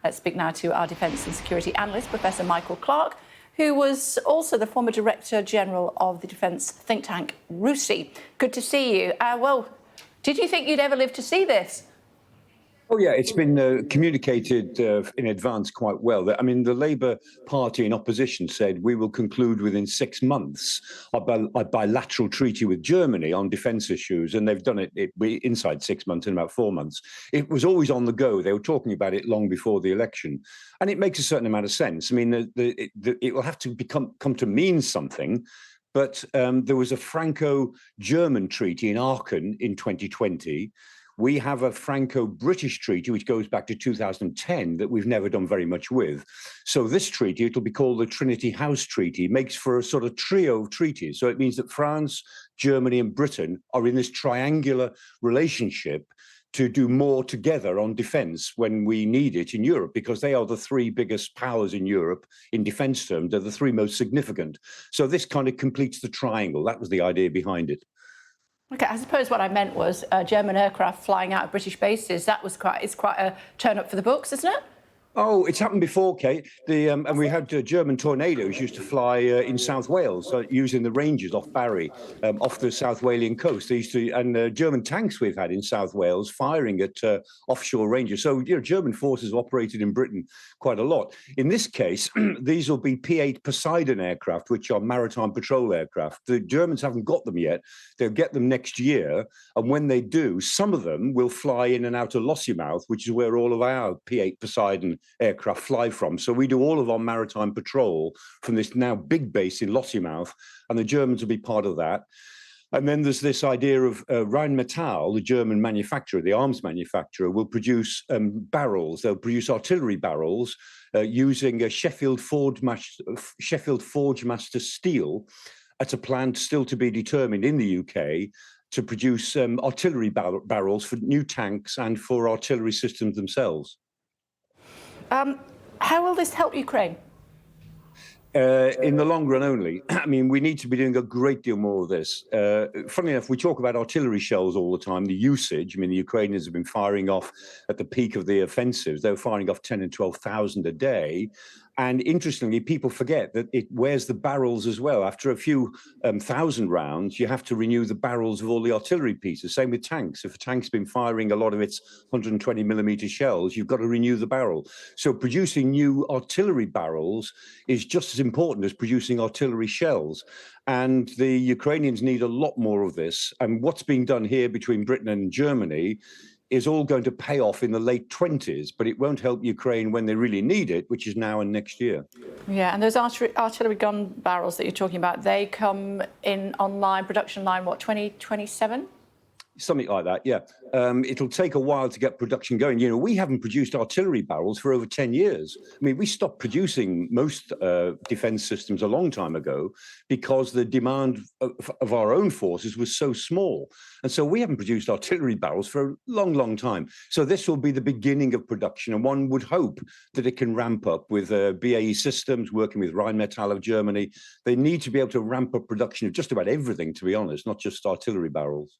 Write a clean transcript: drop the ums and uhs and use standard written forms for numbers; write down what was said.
Let's speak now to our defence and security analyst, Professor Michael Clarke, who was also the former Director General of the defence think tank RUSI. Good to see you. Well, did you think you'd ever live to see this? Oh, yeah, it's been communicated in advance quite well. I mean, the Labour Party in opposition said we will conclude within 6 months a bilateral treaty with Germany on defence issues, and they've done it inside 6 months, in about 4 months. It was always on the go. They were talking about it long before the election, and it makes a certain amount of sense. I mean, it will have to come to mean something. But there was a Franco-German treaty in Aachen in 2020. We have a Franco-British treaty, which goes back to 2010, that we've never done very much with. So this treaty, it'll be called the Trinity House Treaty, makes for a sort of trio of treaties. So it means that France, Germany, and Britain are in this triangular relationship to do more together on defence when we need it in Europe, because they are the three biggest powers in Europe in defence terms. They're the three most significant. So this kind of completes the triangle. That was the idea behind it. Okay, I suppose what I meant was German aircraft flying out of British bases. It's quite a turn up for the books, isn't it? Oh, it's happened before, Kate. And we had German Tornadoes used to fly in South Wales, using the Rangers off Barry, off the South Walian coast. They used to, and German tanks we've had in South Wales firing at offshore Rangers. So, you know, German forces have operated in Britain quite a lot. In this case, these will be P-8 Poseidon aircraft, which are maritime patrol aircraft. The Germans haven't got them yet. They'll get them next year. And when they do, some of them will fly in and out of Lossiemouth, which is where all of our P-8 Poseidon aircraft fly from. So we do all of our maritime patrol from this now big base in Lossiemouth, and the Germans will be part of that. And then there's this idea of Rheinmetall, the German manufacturer, the arms manufacturer, will produce barrels. They'll produce artillery barrels using a Sheffield Forge Master steel at a plant still to be determined in the UK, to produce artillery barrels for new tanks and for artillery systems themselves. How will this help Ukraine? In the long run only. I mean, we need to be doing a great deal more of this. Funnily enough, we talk about artillery shells all the time, the usage. I mean, the Ukrainians have been firing off at the peak of the offensives. They were firing off 10 and 12,000 a day. And interestingly, people forget that it wears the barrels as well. After a few thousand rounds, you have to renew the barrels of all the artillery pieces. Same with tanks. If a tank's been firing a lot of its 120 millimeter shells, you've got to renew the barrel. So producing new artillery barrels is just as important as producing artillery shells. And the Ukrainians need a lot more of this. And what's being done here between Britain and Germany is all going to pay off in the late 20s, but it won't help Ukraine when they really need it, which is now and next year. Yeah, and those artillery gun barrels that you're talking about, they come in online, production line, what, 2027? Something like that, yeah. It'll take a while to get production going. You know, we haven't produced artillery barrels for over 10 years. I mean, we stopped producing most defense systems a long time ago because the demand of our own forces was so small. And so we haven't produced artillery barrels for a long, long time. So this will be the beginning of production. And one would hope that it can ramp up with BAE Systems, working with Rheinmetall of Germany. They need to be able to ramp up production of just about everything, to be honest, not just artillery barrels.